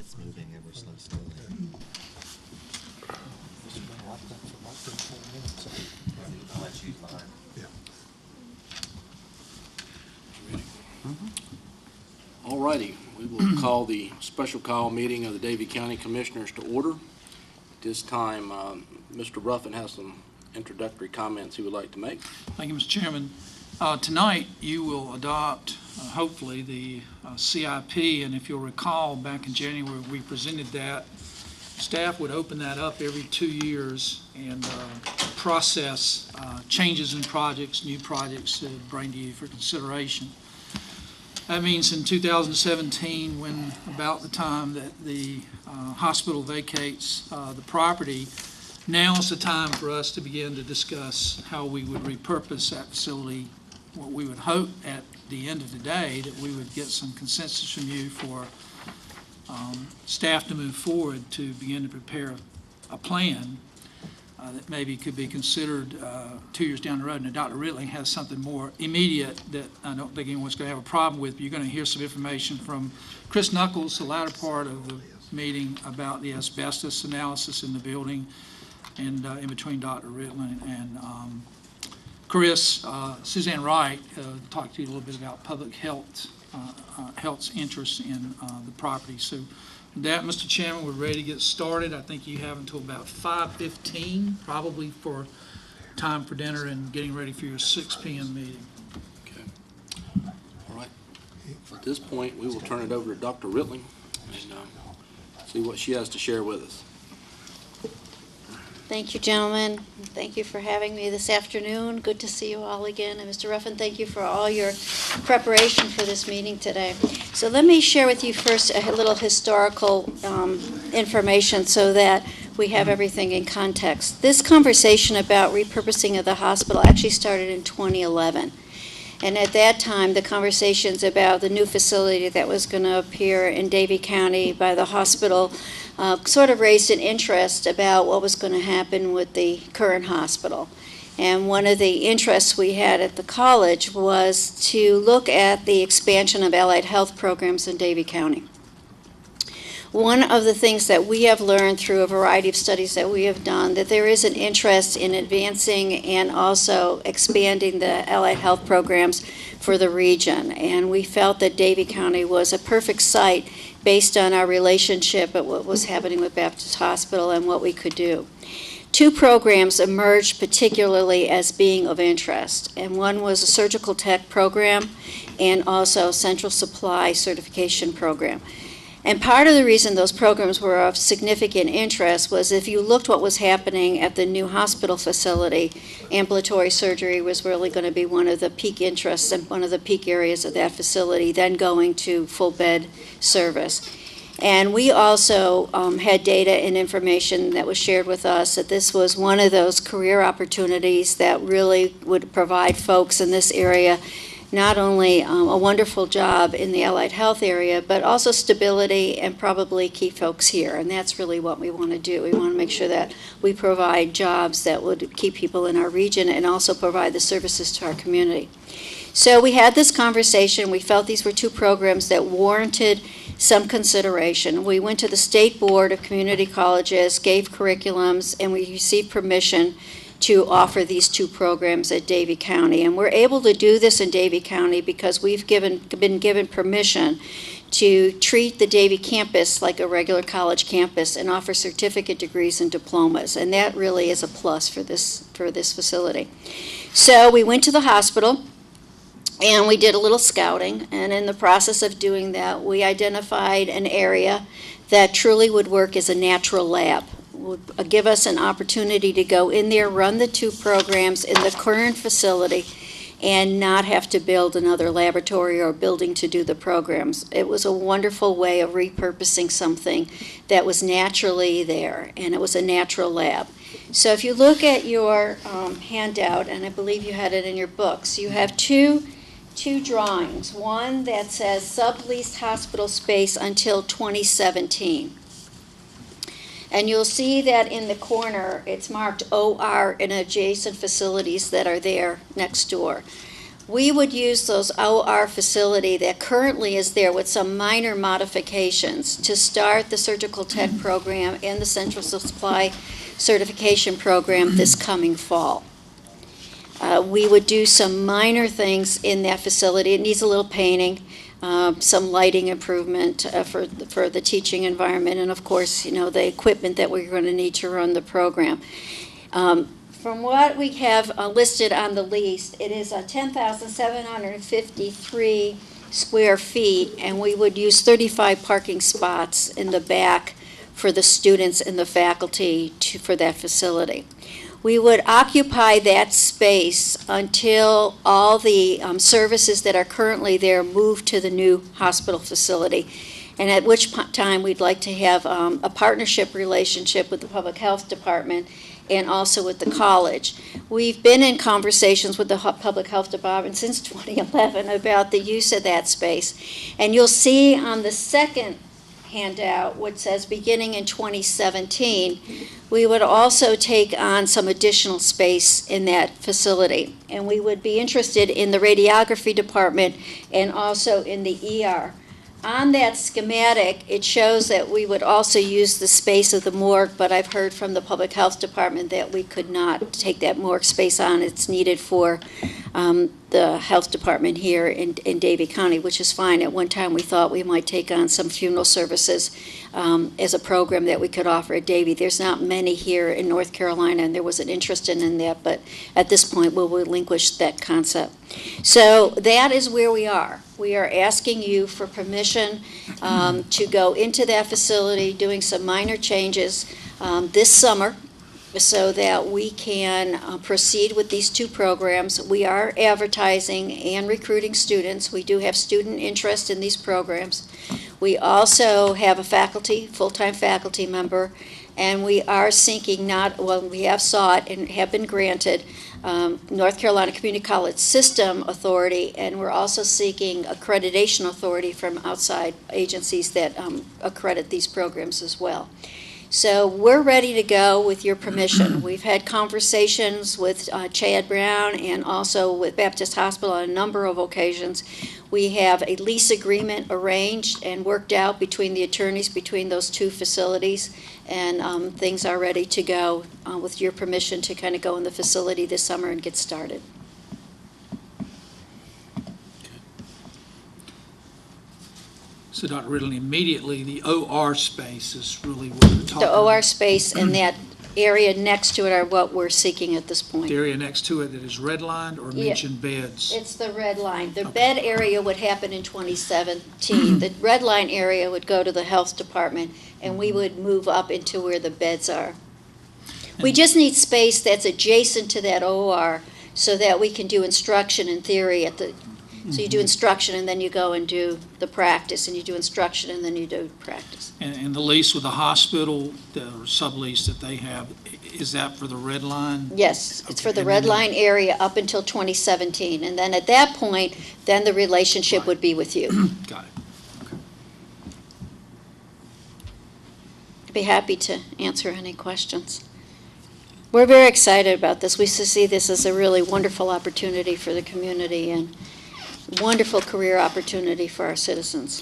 It's moving ever so slowly. I'll let you use mine. All righty, we will call the special call meeting of the Davie County Commissioners to order. At this time, Mr. Ruffin has some introductory comments he would like to make. Thank you, Mr. Chairman. Tonight, you will adopt, hopefully, the CIP, and if you'll recall, back in January, we presented that. Staff would open that up every 2 years and process changes in projects, new projects to bring to you for consideration. That means in 2017, when about the time that the hospital vacates the property, now is the time for us to begin to discuss how we would repurpose that facility. What we would hope at the end of the day that we would get some consensus from you for staff to move forward to begin to prepare a plan that maybe could be considered 2 years down the road. Now, Dr. Ritling has something more immediate that I don't think anyone's going to have a problem with. But you're going to hear some information from Chris Knuckles, the latter part of the meeting, about the asbestos analysis in the building, and in between Dr. Ritling and Chris, Suzanne Wright talked to you a little bit about public health's interest in the property. So with that, Mr. Chairman, we're ready to get started. I think you have until about 5:15, probably, for time for dinner and getting ready for your 6 p.m. meeting. Okay. All right. At this point, we will turn it over to Dr. Ritling and see what she has to share with us. Thank you, gentlemen. Thank you for having me this afternoon. Good to see you all again. And Mr. Ruffin, thank you for all your preparation for this meeting today. So let me share with you first a little historical information so that we have everything in context. This conversation about repurposing of the hospital actually started in 2011. And at that time, the conversations about the new facility that was going to appear in Davie County by the hospital sort of raised an interest about what was going to happen with the current hospital. And one of the interests we had at the college was to look at the expansion of allied health programs in Davie County. One of the things that we have learned through a variety of studies that we have done, that there is an interest in advancing and also expanding the allied health programs for the region. And we felt that Davie County was a perfect site based on our relationship at what was happening with Baptist Hospital and what we could do. Two programs emerged particularly as being of interest, and one was a surgical tech program and also a central supply certification program. And part of the reason those programs were of significant interest was if you looked what was happening at the new hospital facility, ambulatory surgery was really going to be one of the peak interests and one of the peak areas of that facility, then going to full bed service. And we also had data and information that was shared with us that this was one of those career opportunities that really would provide folks in this area not only a wonderful job in the allied health area, but also stability and probably keep folks here. And that's really what we want to do. We want to make sure that we provide jobs that would keep people in our region and also provide the services to our community. So we had this conversation. We felt these were two programs that warranted some consideration. We went to the State Board of Community Colleges, gave curriculums, and we received permission to offer these two programs at Davie County. And we're able to do this in Davie County because we've been given permission to treat the Davie campus like a regular college campus and offer certificate degrees and diplomas. And that really is a plus for this facility. So we went to the hospital and we did a little scouting. And in the process of doing that, we identified an area that truly would work as a natural lab. Would give us an opportunity to go in there, run the two programs in the current facility, and not have to build another laboratory or building to do the programs. It was a wonderful way of repurposing something that was naturally there, and it was a natural lab. So if you look at your handout, and I believe you had it in your books, you have two drawings. One that says subleased hospital space until 2017. And you'll see that in the corner, it's marked OR and adjacent facilities that are there next door. we would use those OR facility that currently is there with some minor modifications to start the surgical tech program and the central supply certification program this coming fall. We would do some minor things in that facility. It needs a little painting, some lighting improvement for the teaching environment, and of course, the equipment that we're going to need to run the program. From what we have listed on the lease, it is 10,753 square feet, and we would use 35 parking spots in the back for the students and the faculty for that facility. We would occupy that space until all the services that are currently there move to the new hospital facility, and at which time we'd like to have a partnership relationship with the Public Health Department and also with the college. We've been in conversations with the Public Health Department since 2011 about the use of that space. And you'll see on the second handout, which says beginning in 2017, we would also take on some additional space in that facility. And we would be interested in the radiography department and also in the ER. On that schematic, it shows that we would also use the space of the morgue, but I've heard from the Public Health Department that we could not take that morgue space on. It's needed for the health department here in Davie County, which is fine. At one time, we thought we might take on some funeral services as a program that we could offer at Davie. There's not many here in North Carolina, and there was an interest in that, but at this point, we'll relinquish that concept. So that is where we are. We are asking you for permission to go into that facility, doing some minor changes this summer so that we can proceed with these two programs. We are advertising and recruiting students. We do have student interest in these programs. We also have a full-time faculty member, and we are seeking we have sought and have been granted North Carolina Community College System Authority, and we're also seeking accreditation authority from outside agencies that accredit these programs as well. So we're ready to go with your permission. We've had conversations with Chad Brown and also with Baptist Hospital on a number of occasions. We have a lease agreement arranged and worked out between the attorneys between those two facilities, and things are ready to go with your permission to kind of go in the facility this summer and get started. So, Dr. Ridley, immediately the OR space is really what we're talking about. The OR space and that area next to it are what we're seeking at this point. The area next to it that is redlined or mentioned beds? It's the red line. The bed area would happen in 2017. The red line area would go to the health department, and we would move up into where the beds are. We just need space that's adjacent to that OR so that we can do instruction and theory so you do instruction and then you go and do the practice, and you do instruction and then you do practice. And the lease with the hospital, the sublease that they have, is that for the red line? Yes, it's for Okay, the and red then- line area up until 2017. And then at that point, then the relationship Right. would be with you. Got it. Okay. I'd be happy to answer any questions. We're very excited about this. We see this as a really wonderful opportunity for the community and wonderful career opportunity for our citizens.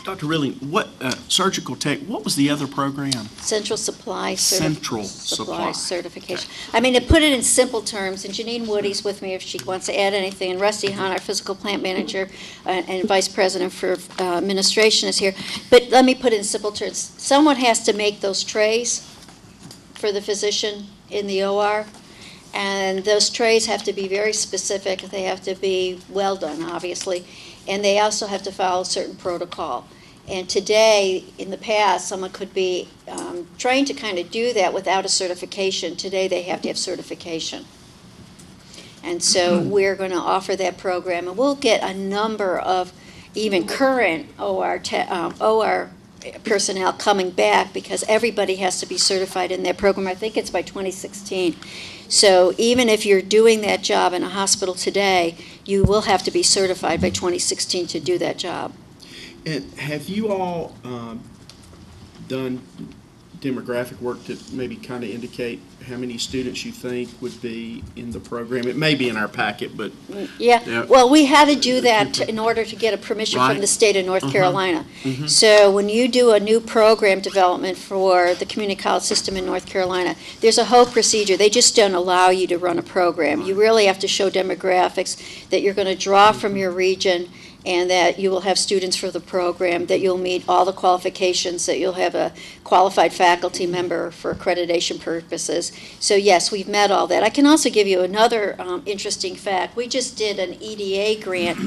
Dr. Ridley, what surgical tech? What was the other program? Central Supply Central Supply. Certification. I mean, to put it in simple terms, and Janine Woody's with me if she wants to add anything, and Rusty Hahn, our physical plant manager and vice president for administration, is here. But let me put it in simple terms. Someone has to make those trays for the physician in the OR. And those trays have to be very specific. They have to be well done, obviously. And they also have to follow a certain protocol. And today, in the past, someone could be trained to kind of do that without a certification. Today, they have to have certification. And so we're going to offer that program. And we'll get a number of even current OR personnel coming back because everybody has to be certified in that program. I think it's by 2016. So even if you're doing that job in a hospital today, you will have to be certified by 2016 to do that job. And have you all did demographic work to maybe kind of indicate how many students you think would be in the program? It may be in our packet, but. Yeah, well, we had to do that in order to get a permission from Right. the state of North Carolina. So when you do a new program development for the community college system in North Carolina, there's a whole procedure. They just don't allow you to run a program. You really have to show demographics that you're going to draw from your region, and that you will have students for the program, that you'll meet all the qualifications, that you'll have a qualified faculty member for accreditation purposes. So yes, we've met all that. I can also give you another interesting fact. We just did an EDA grant,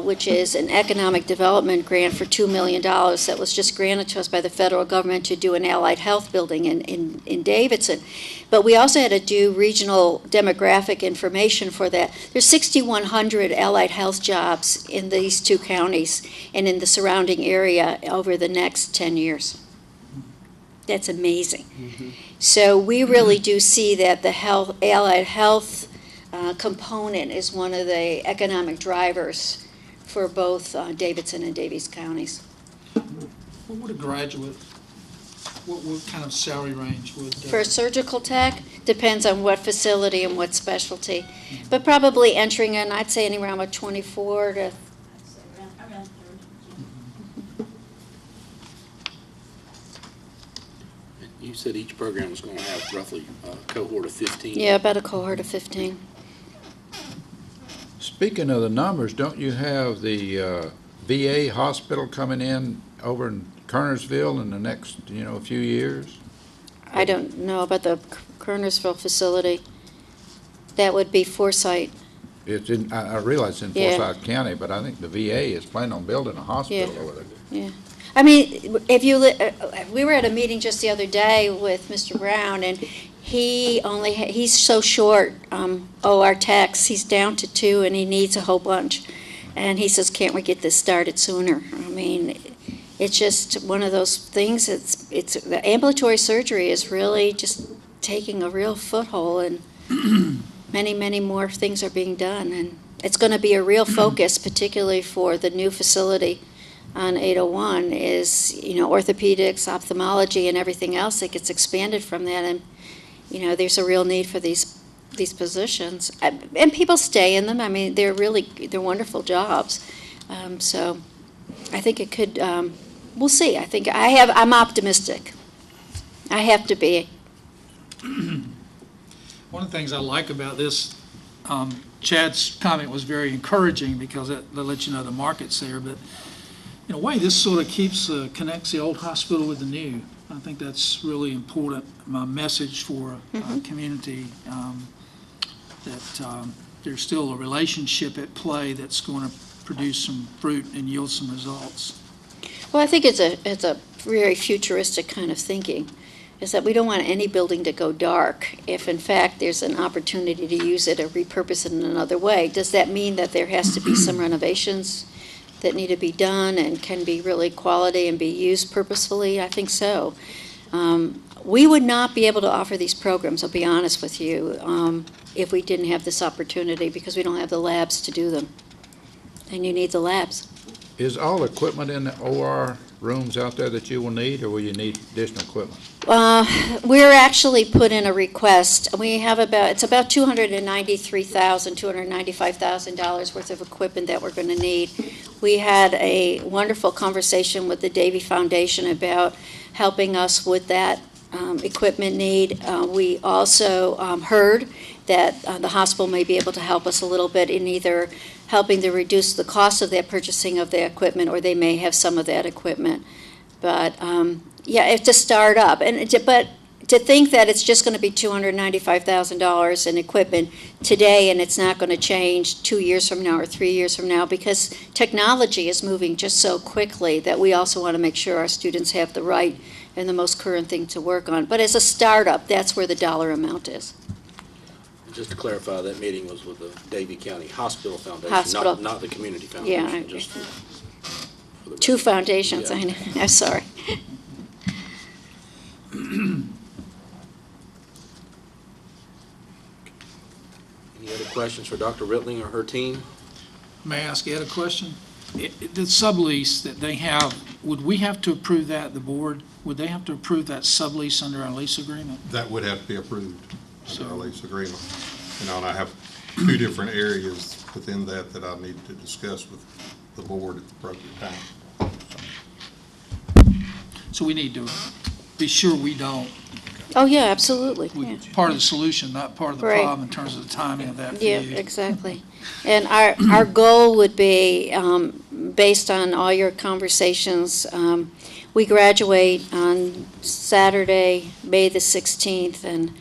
which is an economic development grant for $2 million that was just granted to us by the federal government to do an allied health building in Davidson. But we also had to do regional demographic information for that. There's 6,100 allied health jobs in these two counties and in the surrounding area over the next 10 years. That's amazing. So we really do see that the allied health component is one of the economic drivers for both Davidson and Davies counties. What would a graduate, what kind of salary range would? For a surgical tech, depends on what facility and what specialty, but probably entering in, I'd say anywhere around 24 to. Around 30. You said each program was going to have roughly a cohort of 15. Yeah, about a cohort of 15. Speaking of the numbers, don't you have the VA hospital coming in over in Kernersville in the next, few years? I don't know about the Kernersville facility. That would be Forsyth. It's in, I realize it's in Yeah. Forsyth County, but I think the VA is planning on building a hospital over there. Yeah. I mean, if you, we were at a meeting just the other day with Mr. Brown, and he's so short, our techs, he's down to 2, and he needs a whole bunch. And he says, can't we get this started sooner? I mean, it's just one of those things, it's the ambulatory surgery is really just taking a real foothold, and many, many more things are being done. And it's going to be a real focus, particularly for the new facility on 801 is, orthopedics, ophthalmology, and everything else that gets expanded from that. And, there's a real need for these positions. And people stay in them. I mean, they're wonderful jobs. So I think it could, we'll see. I'm optimistic. I have to be. One of the things I like about this, Chad's comment was very encouraging because that lets you know the market's there, but in a way, this sort of connects the old hospital with the new. I think that's really important, my message for our community, that there's still a relationship at play that's going to produce some fruit and yield some results. Well, I think it's a very futuristic kind of thinking, is that we don't want any building to go dark if, in fact, there's an opportunity to use it or repurpose it in another way. Does that mean that there has to be some renovations that need to be done and can be really quality and be used purposefully? I think so. We would not be able to offer these programs, I'll be honest with you, if we didn't have this opportunity, because we don't have the labs to do them. And you need the labs. Is all equipment in the OR rooms out there that you will need, or will you need additional equipment? We're actually put in a request. We have it's about $295,000 worth of equipment that we're going to need. We had a wonderful conversation with the Davie Foundation about helping us with that equipment need. We also heard that the hospital may be able to help us a little bit in either helping to reduce the cost of their purchasing of the equipment, or they may have some of that equipment. But yeah, it's a start-up. But to think that it's just going to be $295,000 in equipment today and it's not going to change 2 years from now or 3 years from now, because technology is moving just so quickly that we also want to make sure our students have the right and the most current thing to work on. But as a startup, that's where the dollar amount is. Just to clarify, that meeting was with the Davie County Hospital Foundation, Hospital. not the community foundation. Yeah. Just for the Two record. foundations, Yeah. I know. I'm sorry. Any other questions for Dr. Rittling or her team? May I ask Ed a question? the sublease that they have, would we have to approve that, the board? Would they have to approve that sublease under our lease agreement? That would have to be approved under So- our lease agreement. You know, and I have two different areas within that I need to discuss with the board at the appropriate time. So we need to be sure we don't, Oh, yeah, absolutely, yeah. part of the solution, not part of the Right. problem in terms of the timing of that Yeah, view. exactly. And our goal would be, based on all your conversations, we graduate on Saturday, May the 16th, and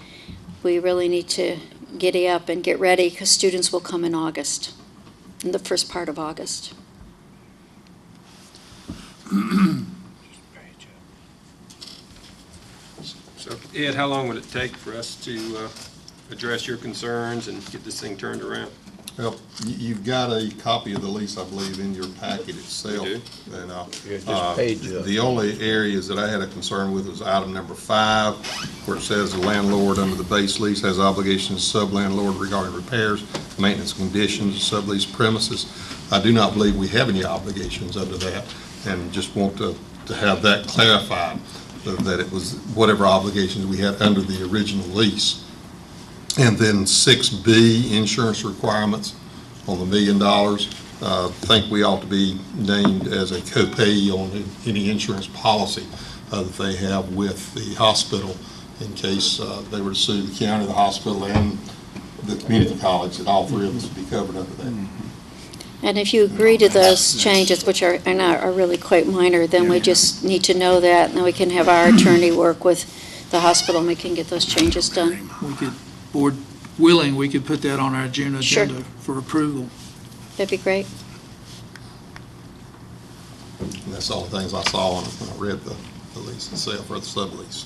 we really need to giddy up and get ready because students will come in August, in the first part of August. So, Ed, how long would it take for us to address your concerns and get this thing turned around? Well, you've got a copy of the lease, I believe, in your packet itself. We do. And, Yeah, just page up. the only areas that I had a concern with was item number 5, where it says the landlord under the base lease has obligations to sub-landlord regarding repairs, maintenance conditions, sublease premises. I do not believe we have any obligations under that, and just want to have that clarified, that it was whatever obligations we had under the original lease. And then 6B, insurance requirements on the $1 million. Think we ought to be named as a co-payee on any insurance policy that they have with the hospital in case they were to sue the county, the hospital, and the community college, that all three of us would be covered under that. And if you agree to those changes, which are really quite minor, then we just need to know that, and then we can have our attorney work with the hospital, and we can get those changes done. We could, board willing, we could put that on our June Sure. agenda for approval. That'd be great. And that's all the things I saw when I read the lease itself, or the sublease.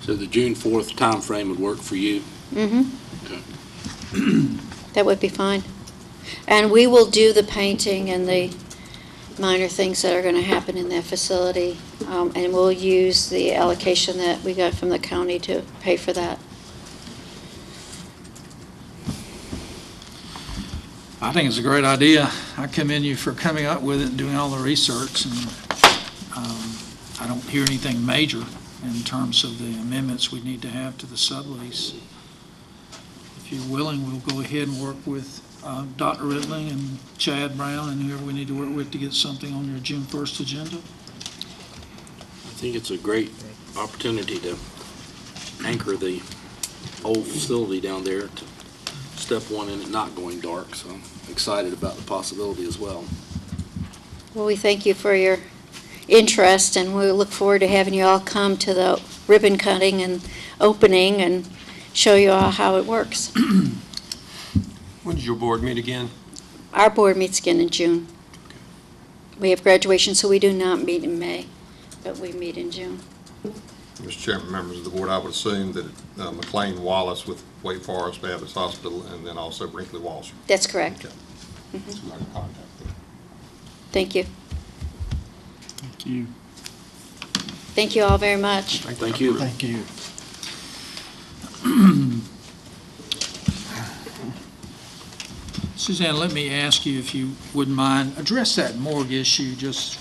So the June 4th timeframe would work for you? Mm-hmm. Okay. That would be fine. And we will do the painting and the minor things that are going to happen in that facility, and we'll use the allocation that we got from the county to pay for that. I think it's a great idea. I commend you for coming up with it and doing all the research, and I don't hear anything major in terms of the amendments we need to have to the sublease. If you're willing, we'll go ahead and work with Dr. Ridley and Chad Brown and whoever we need to work with to get something on your June 1st agenda. I think it's a great opportunity to anchor the old facility down there to step one in it not going dark, so I'm excited about the possibility as well. Well, we thank you for your interest, and we look forward to having you all come to the ribbon cutting and opening and show you all how it works. When does your board meet again? Our board meets again in June. We have graduation, so we do not meet in May, but we meet in June. Mr. Chairman, members of the board, I would assume that McLean Wallace with Wake Forest Baptist Hospital, and then also Brinkley Walsh. That's correct. Okay. So I can contact them. Thank you. Thank you. Thank you all very much. Thank you. Thank you. Suzanne, let me ask you if you wouldn't mind, address that morgue issue just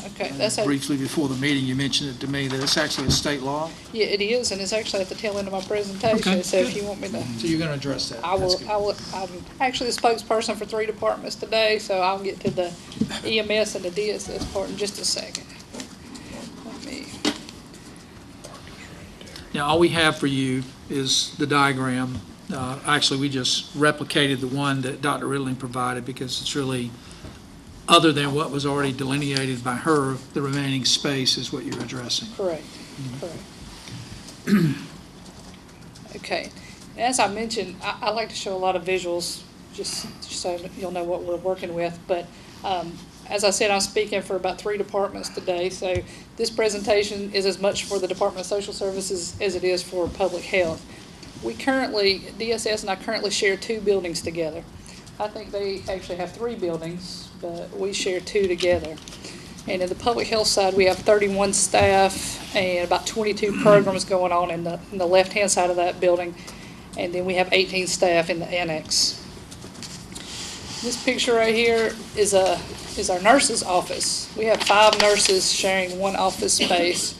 Okay, that's a, briefly before the meeting. You mentioned it to me that it's actually a state law. yeah, it is, and it's actually at the tail end of my presentation, Okay, so if good. you want me to, So you're going to address that? I That's will, good. I'm actually the spokesperson for 3 departments today, so I'll get to the EMS and the DSS part in just a second. Let me, Now, all we have for you is the diagram. Actually, we just replicated the one that Dr. Ridley provided because it's really, other than what was already delineated by her, the remaining space is what you're addressing. correct, correct. Okay, as I mentioned, I like to show a lot of visuals, just so you'll know what we're working with, but as I said, I'm speaking for about 3 departments today, so this presentation is as much for the Department of Social Services as it is for Public Health. We currently, DSS and I currently share 2 buildings together. I think they actually have 3 buildings, but we share 2 together. And in the public health side, we have 31 staff and about 22 programs going on in the left-hand side of that building. And then we have 18 staff in the annex. This picture right here is is our nurse's office. We have 5 nurses sharing one office space.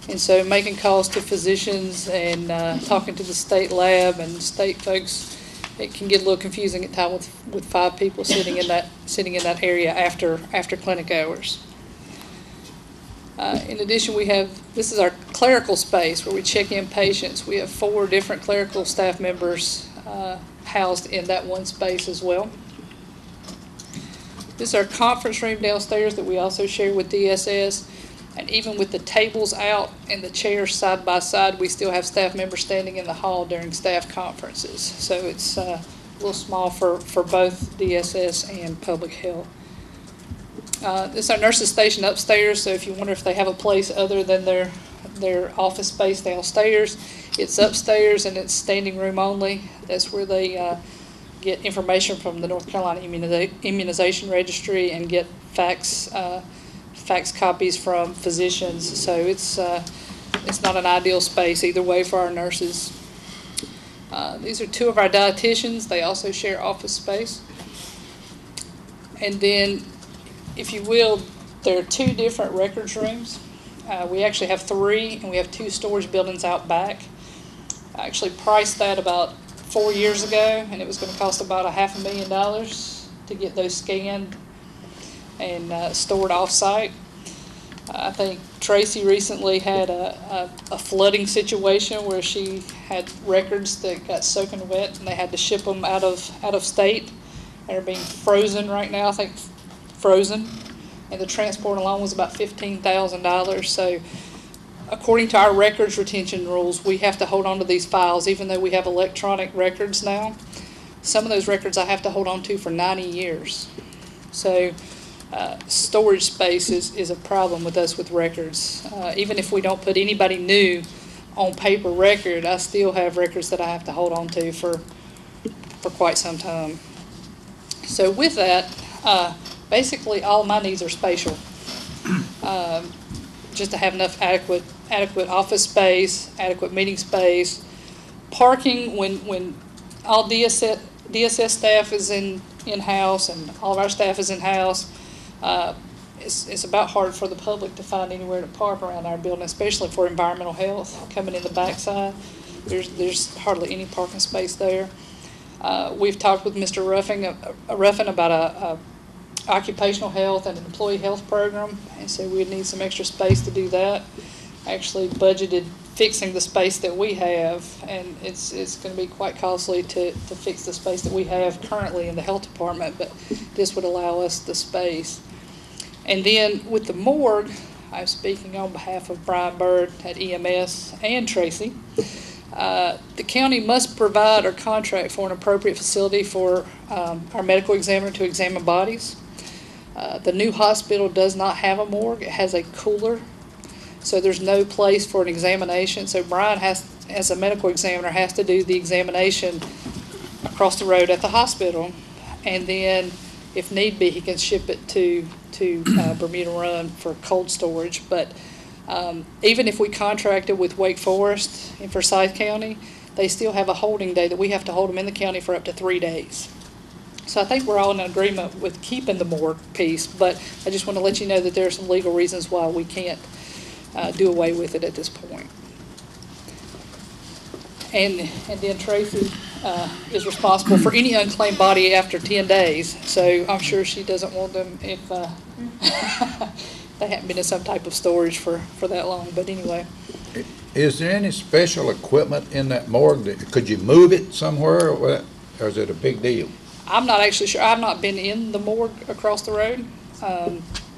And so making calls to physicians and talking to the state lab and state folks, it can get a little confusing at times with 5 people sitting in that area after clinic hours. In addition, this is our clerical space where we check in patients. We have 4 different clerical staff members housed in that one space as well. This is our conference room downstairs that we also share with DSS. And even with the tables out and the chairs side by side, we still have staff members standing in the hall during staff conferences. So it's a little small for both DSS and public health. This is our nurses station upstairs, so if you wonder if they have a place other than their office space downstairs, it's upstairs and it's standing room only. That's where they get information from the North Carolina Immunization Registry and get fax copies from physicians. So it's not an ideal space either way for our nurses. These are 2 of our dietitians. They also share office space. And then, if you will, there are 2 different records rooms. We actually have 3, and we have 2 storage buildings out back. I actually priced that about 4 years ago, and it was going to cost about $500,000 to get those scanned and stored off-site. I think Tracy recently had a flooding situation where she had records that got soaking wet, and they had to ship them out of state. They're being frozen right now, I think frozen, and the transport alone was about $15,000. So according to our records retention rules, we have to hold on to these files, even though we have electronic records now. Some of those records I have to hold on to for 90 years. So storage space is a problem with us with records. Even if we don't put anybody new on paper record, I still have records that I have to hold on to for quite some time. So with that, basically all my needs are spatial. Just to have enough adequate office space, adequate meeting space, parking when all DSS staff is in-house and all of our staff is in-house. It's about hard for the public to find anywhere to park around our building, especially for environmental health. Coming in the backside, there's hardly any parking space there. We've talked with Mr. Ruffin about a occupational health and an employee health program, and so we'd need some extra space to do that. Actually budgeted fixing the space that we have, and it's going to be quite costly to fix the space that we have currently in the health department, but this would allow us the space. And then with the morgue, I'm speaking on behalf of Brian Bird at EMS and Tracy. The county must provide or contract for an appropriate facility for our medical examiner to examine bodies. The new hospital does not have a morgue. It has a cooler, so there's no place for an examination. So Brian as a medical examiner, has to do the examination across the road at the hospital, and then if need be, he can ship it to Bermuda Run for cold storage. But even if we contracted with Wake Forest in Forsyth County, they still have a holding day that we have to hold them in the county for up to 3 days. So I think we're all in agreement with keeping the morgue piece, but I just want to let you know that there are some legal reasons why we can't do away with it at this point. And then Tracy is responsible for any unclaimed body after 10 days, so I'm sure she doesn't want them if they haven't been in some type of storage for that long. But anyway. Is there any special equipment in that morgue? Could you move it somewhere, or is it a big deal? I'm not actually sure. I've not been in the morgue across the road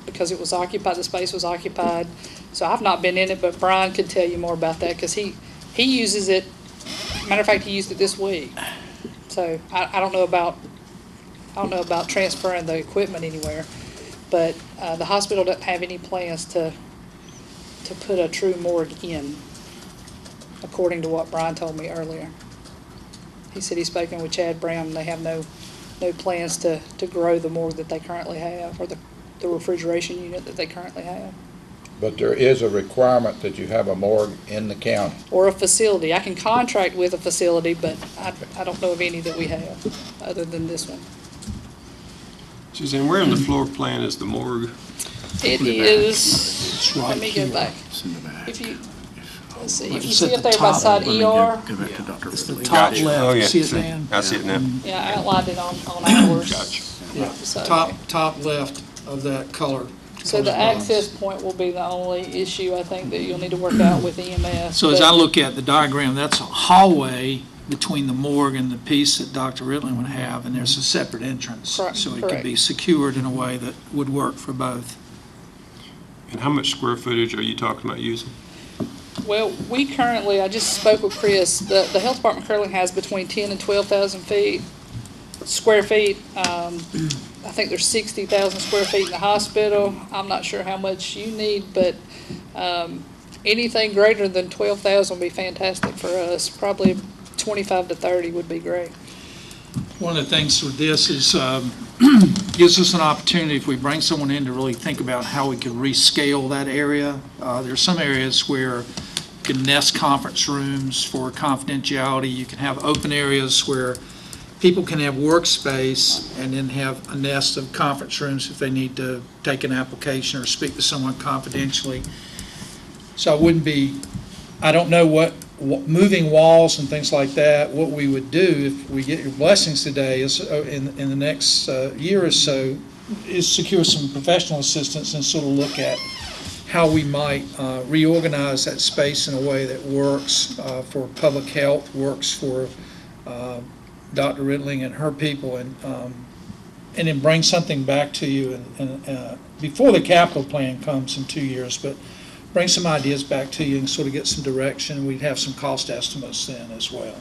because it was occupied. The space was occupied, so I've not been in it. But Brian could tell you more about that because he uses it. Matter of fact, he used it this week. So I don't know about transferring the equipment anywhere, but the hospital doesn't have any plans to put a true morgue in, according to what Brian told me earlier. He said he's spoken with Chad Brown, and they have no plans to grow the morgue that they currently have, or the refrigeration unit that they currently have. But there is a requirement that you have a morgue in the county. Or a facility. I can contract with a facility, but I don't know of any that we have other than this one. Suzanne, where in the floor plan is the morgue? It is, let me go back. If you, let's see, if you It's see at up the there by top. side ER, Go back to Dr. It's the Ridley. top Gotcha. left. Oh, yeah. See it, Dan? I see it now. yeah, I outlined it on ours. Gotcha. Yeah, So- top left of that color. So the box. access point will be the only issue, I think, that you'll need to work out with EMS. So as but- I look at the diagram, that's a hallway between the morgue and the piece that Dr. Ridley would have, and there's a separate entrance. Correct, So it correct. could be secured in a way that would work for both. And how much square footage are you talking about using? Well, we currently, I just spoke with Chris, the health department currently has between 10 and 12,000 square feet. I think there's 60,000 square feet in the hospital. I'm not sure how much you need, but anything greater than 12,000 would be fantastic for us. Probably 25 to 30 would be great. One of the things with this is, gives us an opportunity, if we bring someone in, to really think about how we could rescale that area. There's some areas where you can nest conference rooms for confidentiality. You can have open areas where people can have workspace and then have a nest of conference rooms if they need to take an application or speak to someone confidentially. So I don't know what moving walls and things like that, what we would do if we get your blessings today is in the next year or so is secure some professional assistance and sort of look at how we might reorganize that space in a way that works for public health, works for Dr. Ridley and her people, and then bring something back to you and before the capital plan comes in 2 years, but bring some ideas back to you and sort of get some direction. We'd have some cost estimates then as well.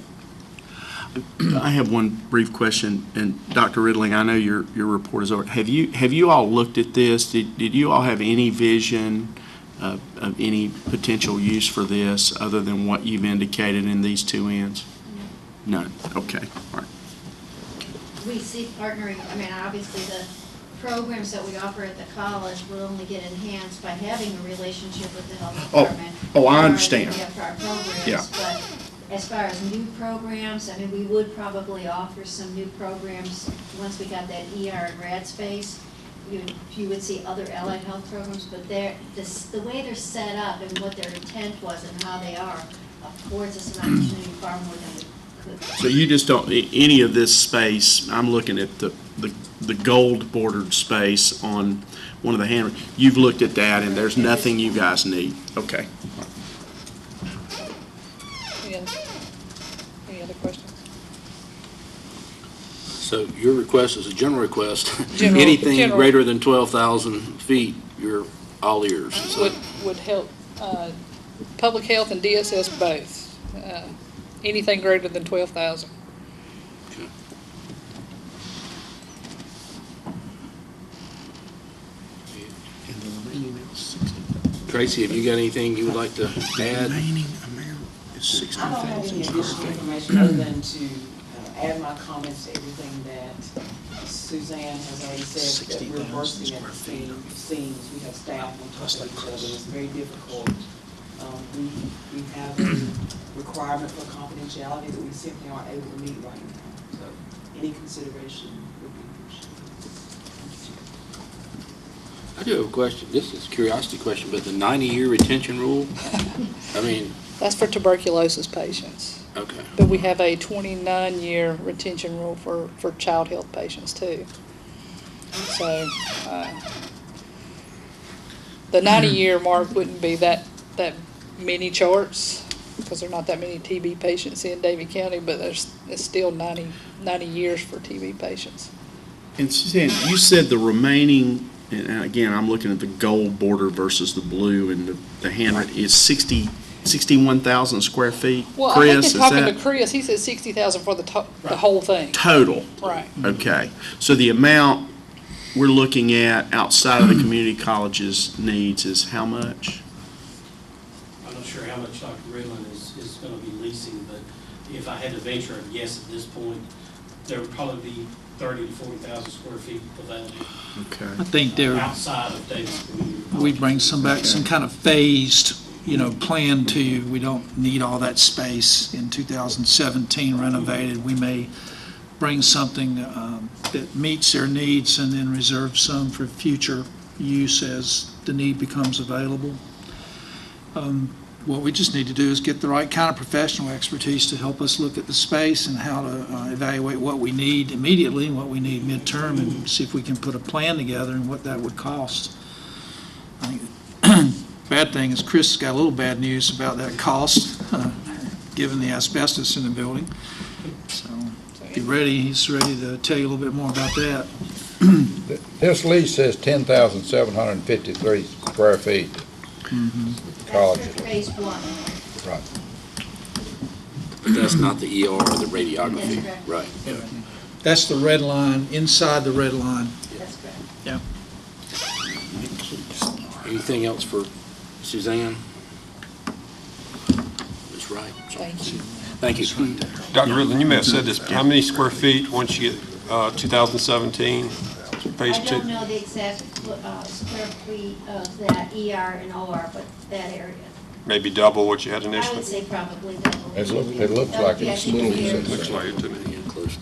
I have one brief question, and Dr. Ridley, I know your report is over. Have you all looked at this? Did you all have any vision of any potential use for this other than what you've indicated in these two ends? None. Okay. All right. We see partnering, I mean, obviously the programs that we offer at the college will only get enhanced by having a relationship with the health department. I understand. We have our programs, Yeah. but as far as new programs, I mean, we would probably offer some new programs once we got that ER and rad space. You would see other allied health programs, but the way they're set up and what their intent was and how they are affords us an opportunity far more than we could. So you just don't, any of this space, I'm looking at the gold bordered space on one of the hand, you've looked at that and there's nothing you guys need. Okay. Any other questions? So your request is a general request. General- Anything general. greater than 12,000 feet, you're all ears. So- Would help, public health and DSS both. Anything greater than 12,000. Okay. Tracy, have you got anything you would like to add? Remaining amount is I don't have any 60,000 square additional feet. information other than to add my comments to everything that Suzanne has already said, that we're 60,000 bursting at square the feet. seams. We have staff on top of each other. It's very difficult. We have a requirement for confidentiality that we simply aren't able to meet right now. So any consideration would be appreciated. I do have a question. This is a curiosity question, but the 90-year retention rule, I mean, That's for tuberculosis patients. okay. But we have a 29-year retention rule for child health patients too. So, the 90-year mark wouldn't be that many charts, because there are not that many TB patients in Davie County, but it's still 90 years for TB patients. And Suzanne, you said the remaining, and again, I'm looking at the gold border versus the blue, and the handwritten is 61,000 square feet. Well, I Chris, think is in talking that to Chris, he said 60,000 for the whole thing. total? Right. Okay. So the amount we're looking at outside of the community college's needs is how much? I'm not sure how much Dr. Ridlin is going to be leasing, but if I had to venture a guess at this point, there would probably be 30 to 40,000 square feet available Okay. I think there, outside of Davis Community College. we'd bring some kind of phased, plan to you. We don't need all that space in 2017 renovated. We may bring something that meets their needs and then reserve some for future use as the need becomes available. What we just need to do is get the right kind of professional expertise to help us look at the space and how to evaluate what we need immediately and what we need midterm, and see if we can put a plan together and what that would cost. I think bad thing is Chris has got a little bad news about that cost, given the asbestos in the building. So he's ready to tell you a little bit more about that. This lease says 10,753 square feet. College. Phase one. Right. But that's not the ER or the radiography. That's correct. Right. That's the red line, inside the red line. That's correct. Yeah. Anything else for Suzanne? That's right. Thank you. Thank you. Dr. Ridley, you may have said this, but how many square feet once you get 2017? Phase I two? don't know the exact square feet of that ER and OR, but that area. Maybe double what you had I initially? would say probably double. It looks like it's little. Looks like it to me. Yeah, close.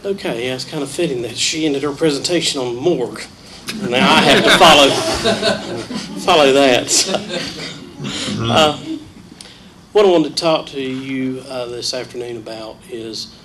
Okay, yeah, it's kind of fitting that she ended her presentation on the morgue. Now I have to follow that. What I wanted to talk to you this afternoon about is,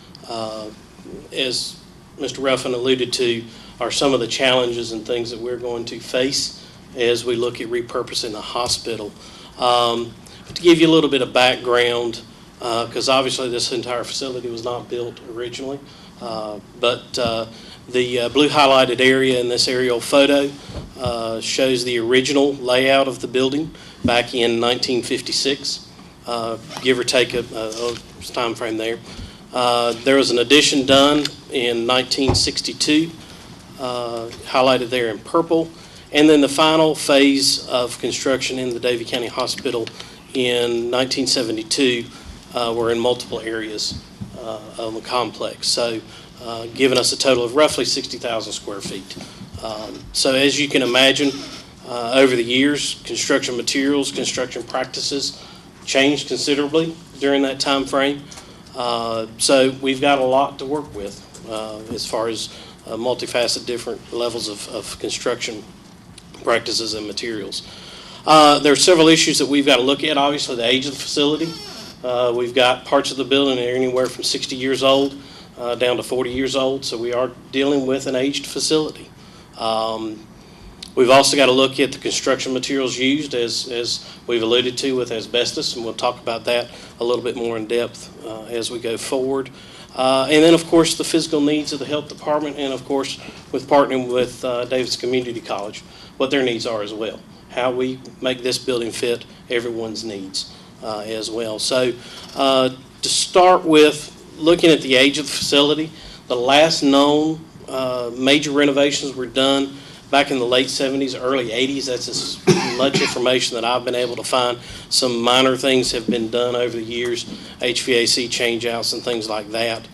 as Mr. Ruffin alluded to, are some of the challenges and things that we're going to face as we look at repurposing the hospital. But to give you a little bit of background, because obviously this entire facility was not built originally, but the blue highlighted area in this aerial photo shows the original layout of the building back in 1956, give or take a time frame there. There was an addition done in 1962, highlighted there in purple, and then the final phase of construction in the Davie County Hospital in 1972 were in multiple areas of the complex. So giving us a total of roughly 60,000 square feet. So as you can imagine, over the years, construction materials, construction practices changed considerably during that time frame. So we've got a lot to work with as far as multifaceted different levels of construction practices and materials. There are several issues that we've got to look at. Obviously, the age of the facility. We've got parts of the building that are anywhere from 60 years old down to 40 years old, so we are dealing with an aged facility. We've also got to look at the construction materials used, as we've alluded to, with asbestos, and we'll talk about that a little bit more in depth as we go forward. And then, of course, the physical needs of the health department, and, of course, with partnering with Davis Community College, what their needs are as well, how we make this building fit everyone's needs as well. So to start with, looking at the age of the facility, the last known major renovations were done back in the late 70s, early 80s. That's as much information that I've been able to find. Some minor things have been done over the years, HVAC changeouts and things like that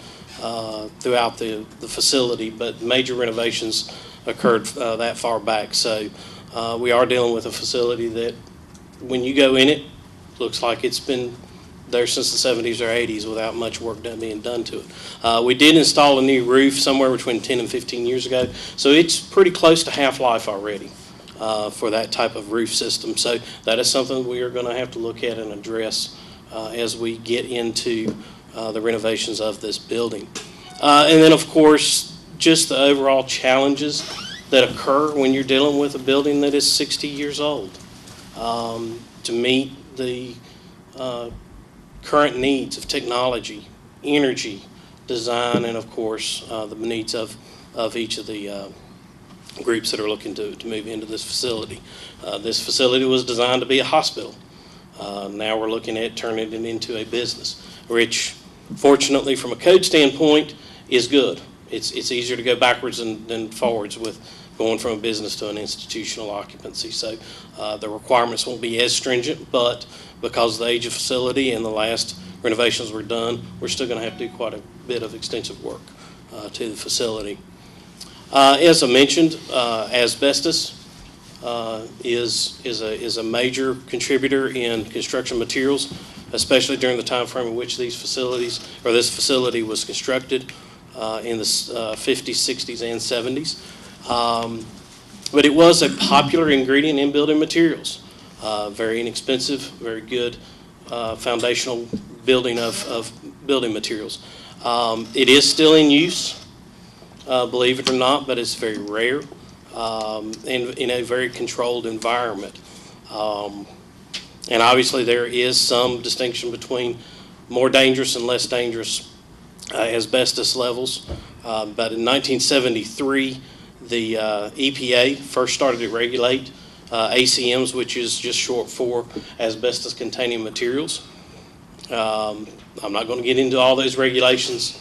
throughout the facility, but major renovations occurred that far back. So we are dealing with a facility that, when you go in it, looks like it's been there since the 70s or 80s without much work being done to it. We did install a new roof somewhere between 10 and 15 years ago, so it's pretty close to half-life already for that type of roof system. So that is something we are going to have to look at and address as we get into the renovations of this building. And then, of course, just the overall challenges that occur when you're dealing with a building that is 60 years old. To meet the current needs of technology, energy, design, and of course the needs of each of the groups that are looking to move into this facility. This facility was designed to be a hospital. Now we're looking at turning it into a business, which fortunately from a code standpoint is good. It's easier to go backwards than forwards with going from a business to an institutional occupancy. So the requirements won't be as stringent, but because of the age of facility and the last renovations were done, we're still going to have to do quite a bit of extensive work to the facility. As I mentioned, asbestos. is a major contributor in construction materials, especially during the time frame in which this facility was constructed in the 50s, 60s, and 70s. But it was a popular ingredient in building materials. Very inexpensive, very good foundational building of building materials. It is still in use, believe it or not, but it's very rare in a very controlled environment. And obviously there is some distinction between more dangerous and less dangerous asbestos levels. But in 1973, the EPA first started to regulate ACMs, which is just short for asbestos-containing materials. I'm not going to get into all those regulations.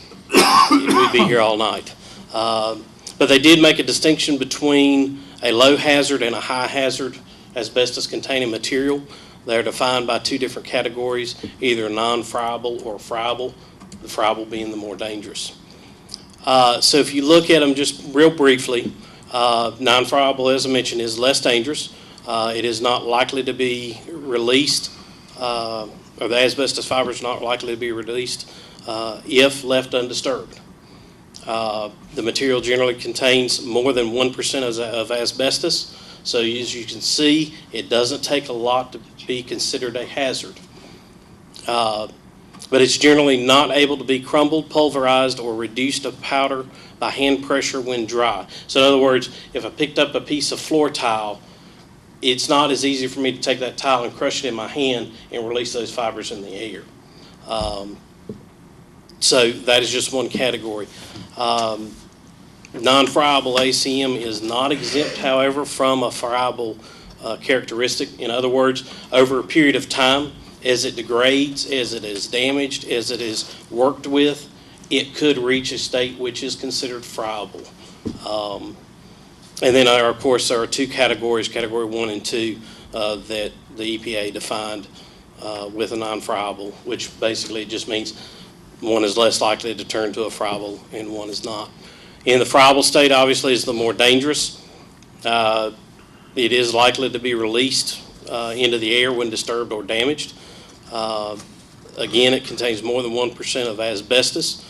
We'd be here all night. But they did make a distinction between a low hazard and a high hazard asbestos-containing material. They're defined by two different categories, either non-friable or friable, the friable being the more dangerous. So if you look at them just real briefly, non-friable, as I mentioned, is less dangerous. It is not likely to be released, or the asbestos fiber is not likely to be released if left undisturbed. The material generally contains more than 1% of asbestos, so as you can see, it doesn't take a lot to be considered a hazard. But it's generally not able to be crumbled, pulverized, or reduced to powder by hand pressure when dry. So in other words, if I picked up a piece of floor tile, it's not as easy for me to take that tile and crush it in my hand and release those fibers in the air. So that is just one category. Non-friable ACM is not exempt, however, from a friable characteristic. In other words, over a period of time, as it degrades, as it is damaged, as it is worked with, it could reach a state which is considered friable. And then, of course, there are two categories, Category 1 and 2, that the EPA defined with a non-friable, which basically just means one is less likely to turn to a friable and one is not. In the friable state, obviously, is the more dangerous. It is likely to be released into the air when disturbed or damaged. Again, it contains more than 1% of asbestos,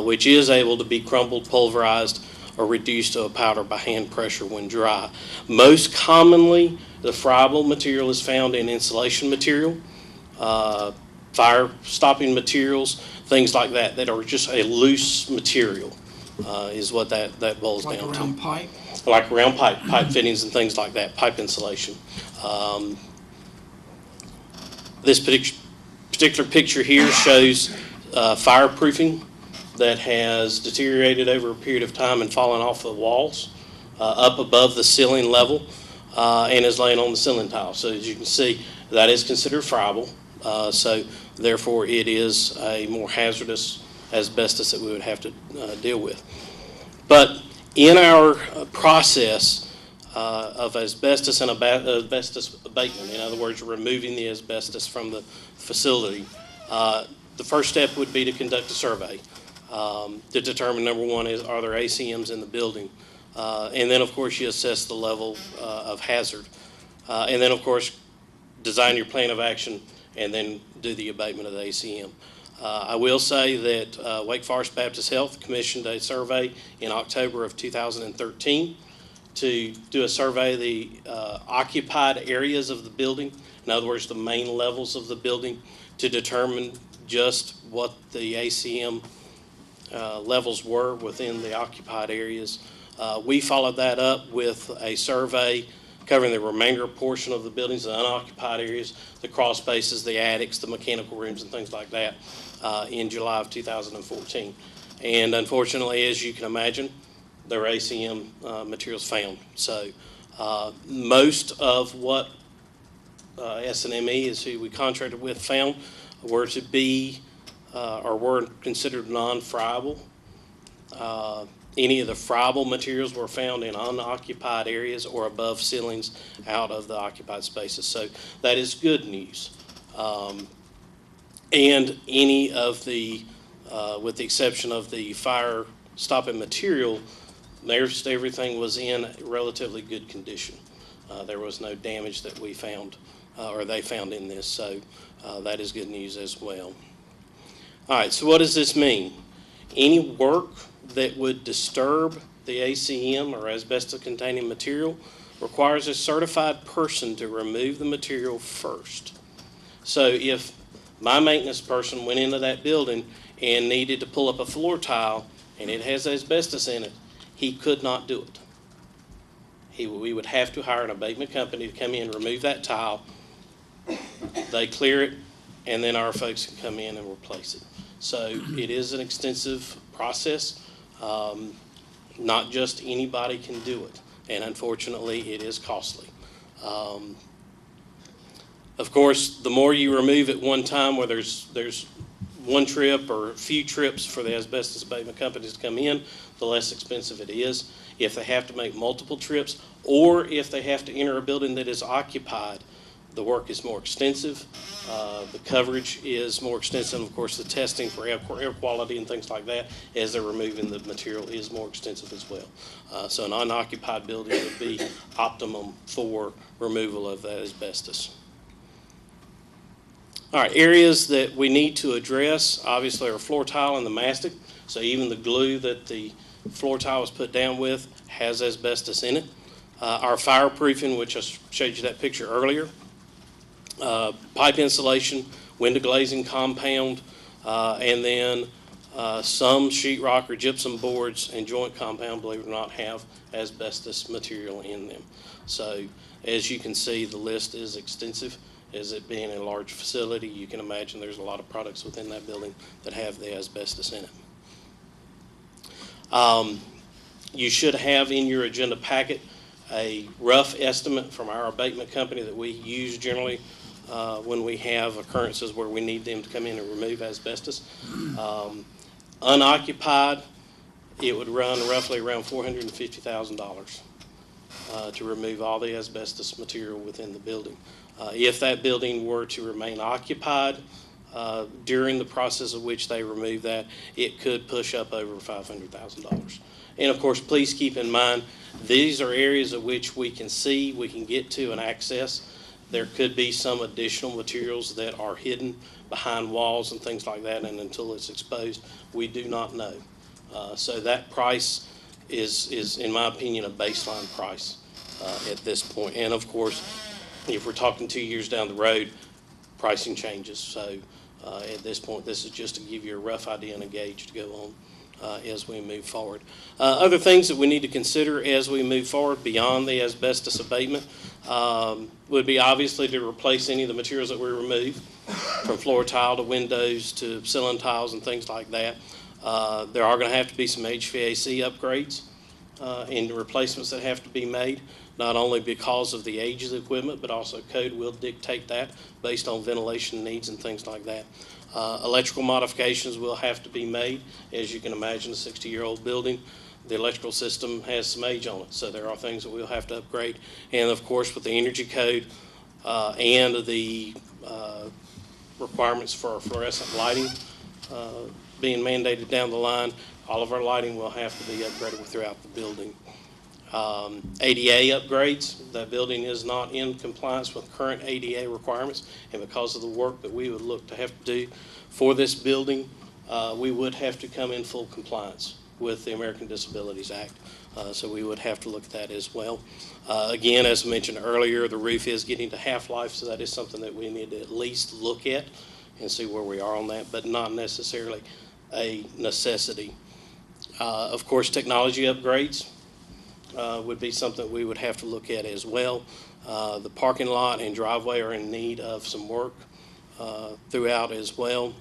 which is able to be crumbled, pulverized, or reduced to a powder by hand pressure when dry. Most commonly, the friable material is found in insulation material, fire-stopping materials, things like that, that are just a loose material, is what that boils down to. Like a round pipe? Like round pipe fittings and things like that, pipe insulation. This particular picture here shows fireproofing that has deteriorated over a period of time and fallen off the walls up above the ceiling level and is laying on the ceiling tile. So as you can see, that is considered friable. So therefore, it is a more hazardous asbestos that we would have to deal with. But in our process of asbestos and asbestos abatement, in other words, removing the asbestos from the facility, the first step would be to conduct a survey to determine, number one, are there ACMs in the building? And then, of course, you assess the level of hazard. And then, of course, design your plan of action and then do the abatement of the ACM. I will say that Wake Forest Baptist Health commissioned a survey in October of 2013 to do a survey of the occupied areas of the building, in other words, the main levels of the building, to determine just what the ACM levels were within the occupied areas. We followed that up with a survey covering the remainder portion of the buildings, the unoccupied areas, the crawl spaces, the attics, the mechanical rooms, and things like that in July of 2014. And unfortunately, as you can imagine, there were ACM materials found. So most of what S&ME is who we contracted with found were to be or were considered non-friable. Any of the friable materials were found in unoccupied areas or above ceilings out of the occupied spaces. So that is good news. And any of the, with the exception of the fire stopping material, everything was in relatively good condition. There was no damage that we found or they found in this, so that is good news as well. All right, so what does this mean? Any work that would disturb the ACM or asbestos-containing material requires a certified person to remove the material first. So if my maintenance person went into that building and needed to pull up a floor tile and it has asbestos in it, he could not do it. We would have to hire an abatement company to come in and remove that tile. They clear it, and then our folks can come in and replace it. So it is an extensive process. Not just anybody can do it, and unfortunately, it is costly. Of course, the more you remove at one time, where there's one trip or a few trips for the asbestos abatement companies to come in, the less expensive it is. If they have to make multiple trips, or if they have to enter a building that is occupied, the work is more extensive. The coverage is more extensive. Of course, the testing for air quality and things like that, as they're removing the material, is more extensive as well. So an unoccupied building would be optimum for removal of that asbestos. All right, areas that we need to address, obviously, are floor tile and the mastic. So even the glue that the floor tile was put down with has asbestos in it. Our fireproofing, which I showed you that picture earlier. Pipe insulation, window glazing compound, and then some sheetrock or gypsum boards and joint compound, believe it or not, have asbestos material in them. So as you can see, the list is extensive. As it being a large facility, you can imagine there's a lot of products within that building that have the asbestos in it. You should have in your agenda packet a rough estimate from our abatement company that we use generally when we have occurrences where we need them to come in and remove asbestos. Unoccupied, it would run roughly around $450,000 to remove all the asbestos material within the building. If that building were to remain occupied during the process of which they remove that, it could push up over $500,000. And of course, please keep in mind, these are areas of which we can see, we can get to and access. There could be some additional materials that are hidden behind walls and things like that, and until it's exposed, we do not know. So that price is, in my opinion, a baseline price at this point. And of course, if we're talking 2 years down the road, pricing changes. So at this point, this is just to give you a rough idea and a gauge to go on as we move forward. Other things that we need to consider as we move forward beyond the asbestos abatement would be obviously to replace any of the materials that we remove, from floor tile to windows to ceiling tiles and things like that. There are going to have to be some HVAC upgrades and replacements that have to be made, not only because of the age of the equipment, but also code will dictate that based on ventilation needs and things like that. Electrical modifications will have to be made. As you can imagine, a 60-year-old building, the electrical system has some age on it, so there are things that we'll have to upgrade. And of course, with the energy code and the requirements for our fluorescent lighting being mandated down the line, all of our lighting will have to be upgraded throughout the building. ADA upgrades, that building is not in compliance with current ADA requirements, and because of the work that we would look to have to do for this building, we would have to come in full compliance with the American Disabilities Act. So we would have to look at that as well. Again, as mentioned earlier, the roof is getting to half-life, so that is something that we need to at least look at and see where we are on that, but not necessarily a necessity. Of course, technology upgrades would be something we would have to look at as well. The parking lot and driveway are in need of some work throughout as well.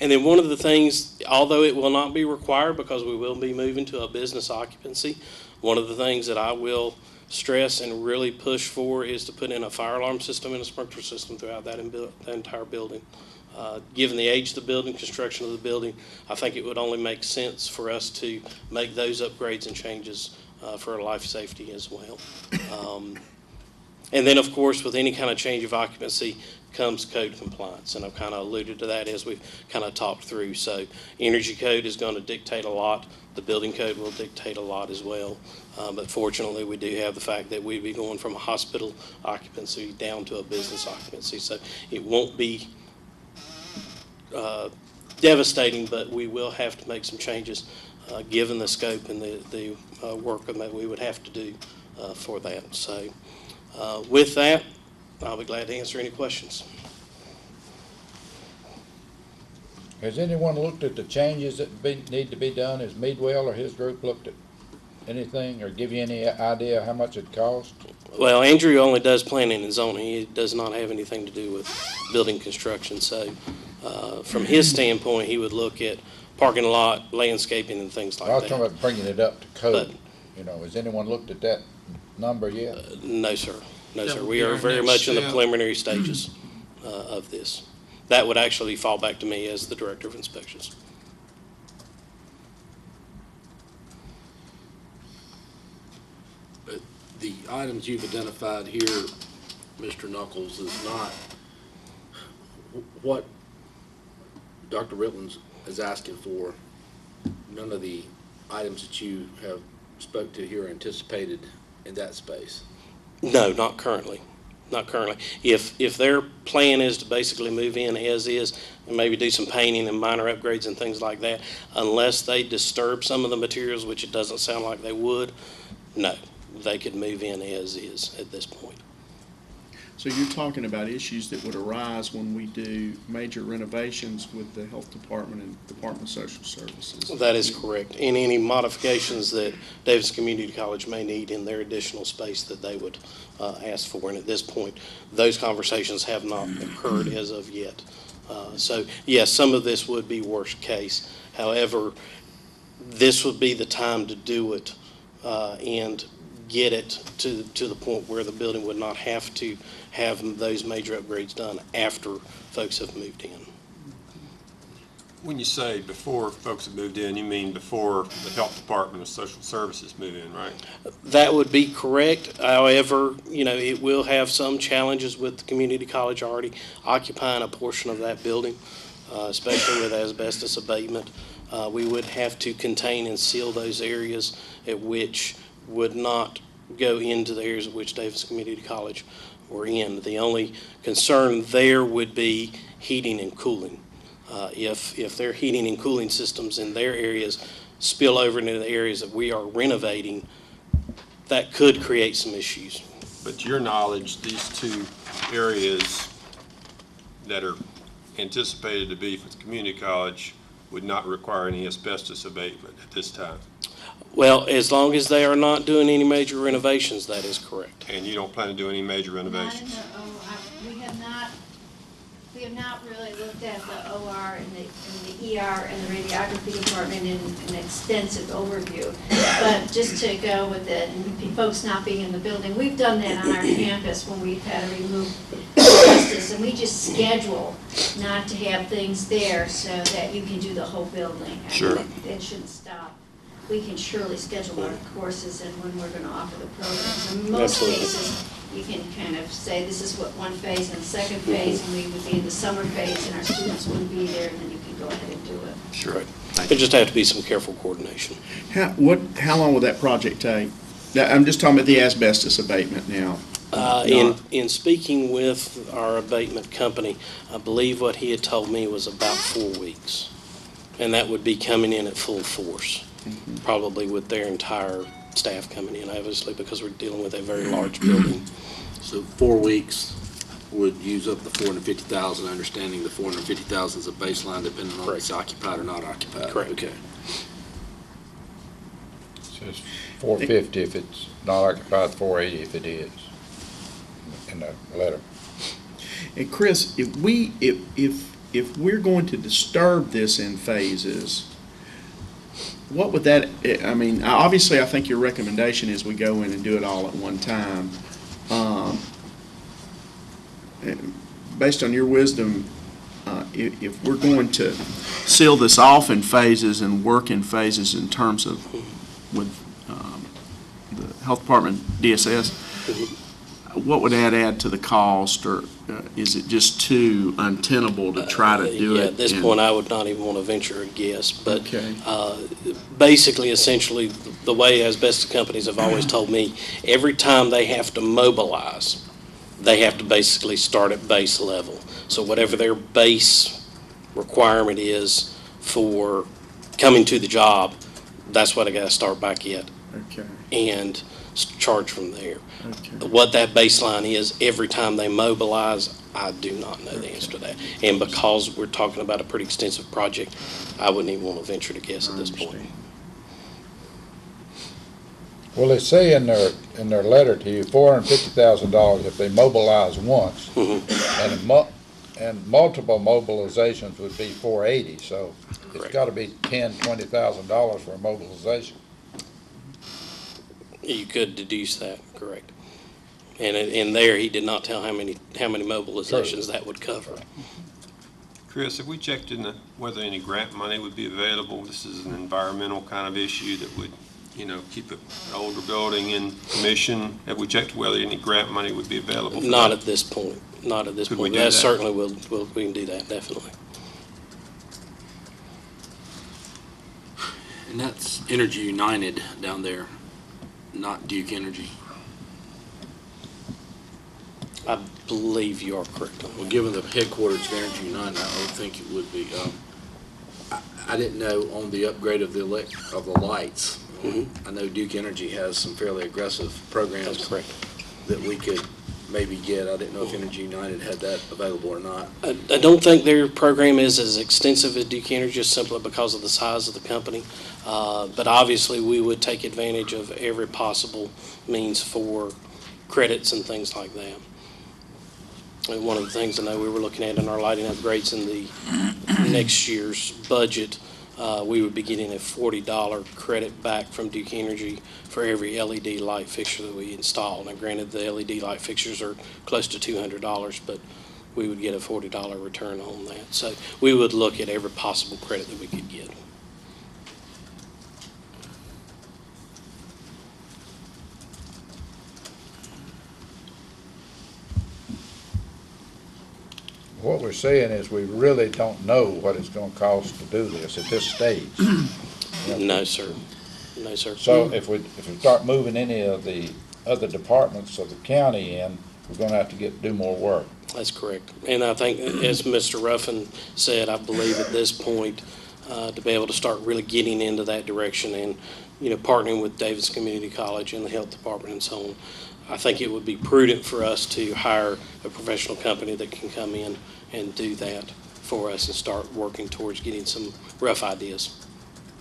And then one of the things, although it will not be required because we will be moving to a business occupancy, one of the things that I will stress and really push for is to put in a fire alarm system and a sprinkler system throughout that entire building. Given the age of the building, construction of the building, I think it would only make sense for us to make those upgrades and changes for our life safety as well. And then, of course, with any kind of change of occupancy, comes code compliance, and I've kind of alluded to that as we've kind of talked through. So energy code is going to dictate a lot. The building code will dictate a lot as well. But fortunately, we do have the fact that we'd be going from a hospital occupancy down to a business occupancy. So it won't be devastating, but we will have to make some changes given the scope and the work that we would have to do for that. So with that, I'll be glad to answer any questions. Has anyone looked at the changes that need to be done? Has Meadwell or his group looked at anything or give you any idea how much it costs? Well, Andrew only does planning and zoning. He does not have anything to do with building construction. So from his standpoint, he would look at parking lot, landscaping, and things like I was that. talking about bringing it up to code. But- You know, has anyone looked at that number yet? No, sir. No, That sir. would We be are our very next much in the step. preliminary stages of this. That would actually fall back to me as the Director of Inspections. The items you've identified here, Mr. Knuckles, is not what Dr. Ritland is asking for. None of the items that you have spoke to here are anticipated in that space. No, not currently. Not currently. If their plan is to basically move in as is and maybe do some painting and minor upgrades and things like that, unless they disturb some of the materials, which it doesn't sound like they would, no, they could move in as is at this point. So you're talking about issues that would arise when we do major renovations with the Health Department and Department of Social Services? That is correct. And any modifications that Davis Community College may need in their additional space that they would ask for. And at this point, those conversations have not occurred as of yet. So, yes, some of this would be worst case. However, this would be the time to do it and get it to the point where the building would not have to have those major upgrades done after folks have moved in. When you say before folks have moved in, you mean before the Health Department of Social Services move in, right? That would be correct. However, you know, it will have some challenges with the community college already occupying a portion of that building, especially with asbestos abatement. We would have to contain and seal those areas at which would not go into the areas at which Davis Community College were in. The only concern there would be heating and cooling. If their heating and cooling systems in their areas spill over into the areas that we are renovating, that could create some issues. But to your knowledge, these two areas that are anticipated to be for the community college would not require any asbestos abatement at this time. Well, as long as they are not doing any major renovations, that is correct. And you don't plan to do any major renovations? We have not really looked at the OR and the ER and the radiography department in an extensive overview. But just to go with it, and folks not being in the building, we've done that on our campus when we've had to remove asbestos, and we just schedule not to have things there so that you can do the whole building. I mean, Sure. It shouldn't stop. We can surely schedule our courses and when we're going to offer the programs. In most Absolutely. cases, you can kind of say this is what one phase and the second phase, and we would be in the summer phase, and our students wouldn't be there, and then you can go ahead and do it. Sure. There just have to be some careful coordination. How long will that project take? I'm just talking about the asbestos abatement now. In speaking with our abatement company, I believe what he had told me was about 4 weeks. And that would be coming in at full force, probably with their entire staff coming in, obviously, because we're dealing with a very large building. So 4 weeks would use up the 450,000, understanding the 450,000 is a baseline depending on if it's occupied or not occupied. Correct. Okay. So it's 450 if it's not occupied, 480 if it is, in the letter. And Chris, if we're going to disturb this in phases, what would that, I mean, obviously I think your recommendation is we go in and do it all at one time. Based on your wisdom, if we're going to seal this off in phases and work in phases in terms of with the Health Department, DSS, what would that add to the cost, or is it just too untenable to try to do it? Yeah, at this in- point, I would not even want to venture a guess, but Okay. basically, essentially, the way asbestos companies have always told me, every time they have to mobilize, they have to basically start at base level. So whatever their base requirement is for coming to the job, that's what I got to start back at Okay, and charge from there. okay. What that baseline is every time they mobilize, I do not know the answer to that. And because we're talking about a pretty extensive project, I wouldn't even want to venture to guess at this point. Well, they say in their letter to you, $450,000 if they mobilize once, and multiple mobilizations would be 480, so it's Correct. gotta be $20,000 for a mobilization. You could deduce that, correct. And in there, he did not tell how many mobilizations that would cover. Chris, have we checked into whether any grant money would be available? This is an environmental kind of issue that would, keep an older building in commission. Have we checked whether any grant money would be available for Not that? at this point, not at this Could we point. do That that? certainly we can do that, definitely. And that's Energy United down there, not Duke Energy. I believe you are correct on Well, that. given the headquarters of Energy United, I would think it would be. I didn't know on the upgrade of the lights. Mhm. I know Duke Energy has some fairly aggressive programs. That's correct. That we could maybe get. I didn't know if Energy United had that available or not. I don't think their program is as extensive as Duke Energy, just simply because of the size of the company. But obviously, we would take advantage of every possible means for credits and things like that. And one of the things I know we were looking at in our lighting upgrades in the next year's budget, we would be getting a $40 credit back from Duke Energy for every LED light fixture that we install. Now granted, the LED light fixtures are close to $200, but we would get a $40 return on that. So we would look at every possible credit that we could get. What we're saying is we really don't know what it's gonna cost to do this at this stage. No, sir. No, sir. So if we start moving any of the other departments of the county in, we're gonna have to do more work. That's correct. And I think, as Mr. Ruffin said, I believe at this point, to be able to start really getting into that direction and, partnering with Davis Community College and the health department and so on, I think it would be prudent for us to hire a professional company that can come in and do that for us and start working towards getting some rough ideas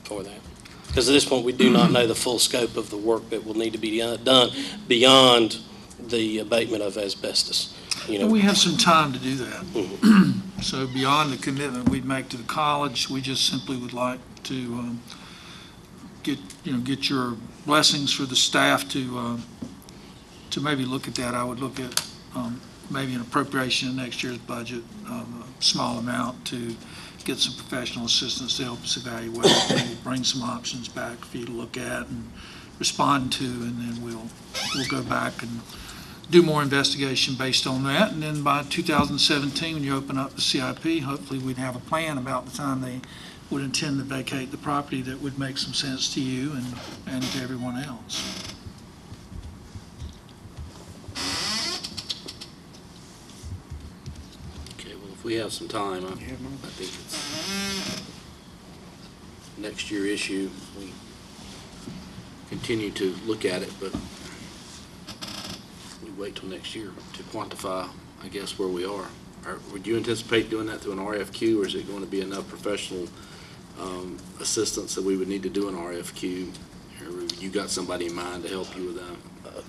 for that. Because at this point, we do not know the full scope of the work that will need to be done beyond the abatement of asbestos. We have some time to do that. So beyond the commitment we'd make to the college, we just simply would like to get your blessings for the staff to maybe look at that. I would look at maybe an appropriation in next year's budget of a small amount to get some professional assistance to help us evaluate. Maybe bring some options back for you to look at and respond to, and then we'll go back and do more investigation based on that. And then by 2017, when you open up the CIP, hopefully we'd have a plan about the time they would intend to vacate the property that would make some sense to you and to everyone else. Okay, well, if we have some time, I think it's next year issue. We continue to look at it, but we wait till next year to quantify, I guess, where we are. Would you anticipate doing that through an RFQ, or is it going to be enough professional assistance that we would need to do an RFQ? Or you got somebody in mind to help you with that?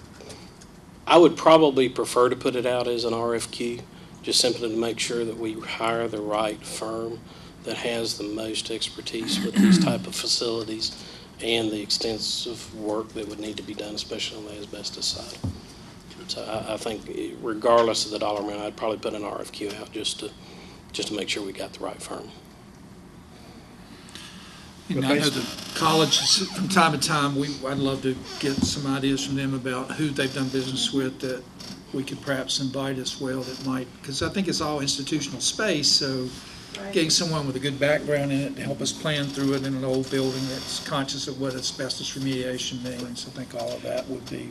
I would probably prefer to put it out as an RFQ, just simply to make sure that we hire the right firm that has the most expertise with these type of facilities and the extensive work that would need to be done, especially on the asbestos side. So I think regardless of the dollar amount, I'd probably put an RFQ out just to make sure we got the right firm. And I know the college, from time to time, I'd love to get some ideas from them about who they've done business with that we could perhaps invite as well that might, because I think it's all institutional space, so getting someone with a good background in it to help us plan through it in an old building that's conscious of what asbestos remediation means, I think all of that would be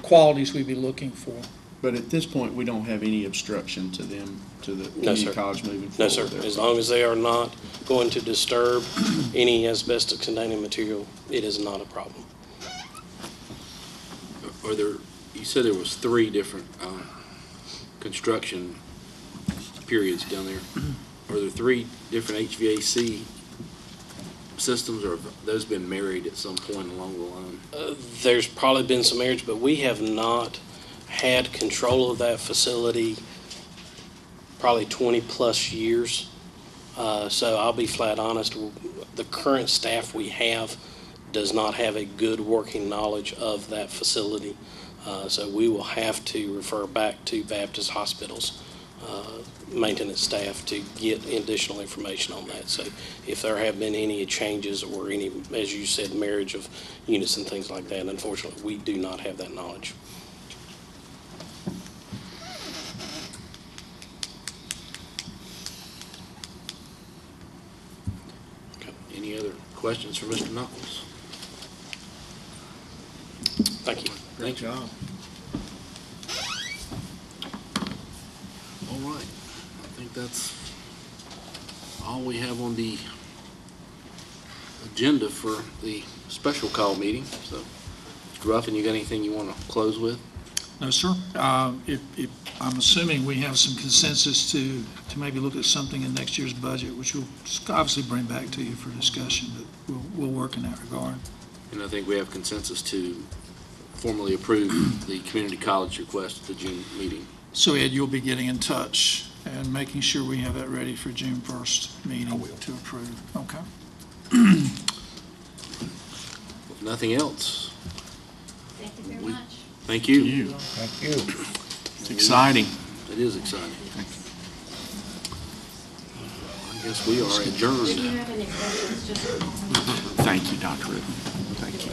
qualities we'd be looking for. But at this point, we don't have any obstruction to them, to the No, community sir. college moving No, forward. sir. As long as they are not going to disturb any asbestos-containing material, it is not a problem. Are there, you said there was 3 different construction periods down there. Are there 3 different HVAC systems, or have those been married at some point along the line? There's probably been some marriage, but we have not had control of that facility probably 20-plus years. So I'll be flat honest, the current staff we have does not have a good working knowledge of that facility. So we will have to refer back to Baptist Hospital's maintenance staff to get additional information on that. So if there have been any changes or any, as you said, marriage of units and things like that, unfortunately, we do not have that knowledge. Any other questions for Mr. Knuckles? Thank you. Great job. All right. I think that's all we have on the agenda for the special call meeting. So, Mr. Ruffin, you got anything you want to close with? No, sir. I'm assuming we have some consensus to maybe look at something in next year's budget, which we'll obviously bring back to you for discussion, but we'll work in that regard. And I think we have consensus to formally approve the community college request at the June meeting. So Ed, you'll be getting in touch and making sure we have that ready for June 1st meeting to approve. Okay. If nothing else, Thank you very much. thank you. Thank you. It's exciting. It is exciting. I guess we are adjourned. If you have any questions, just. Thank you, Dr. Ribbon. Thank you.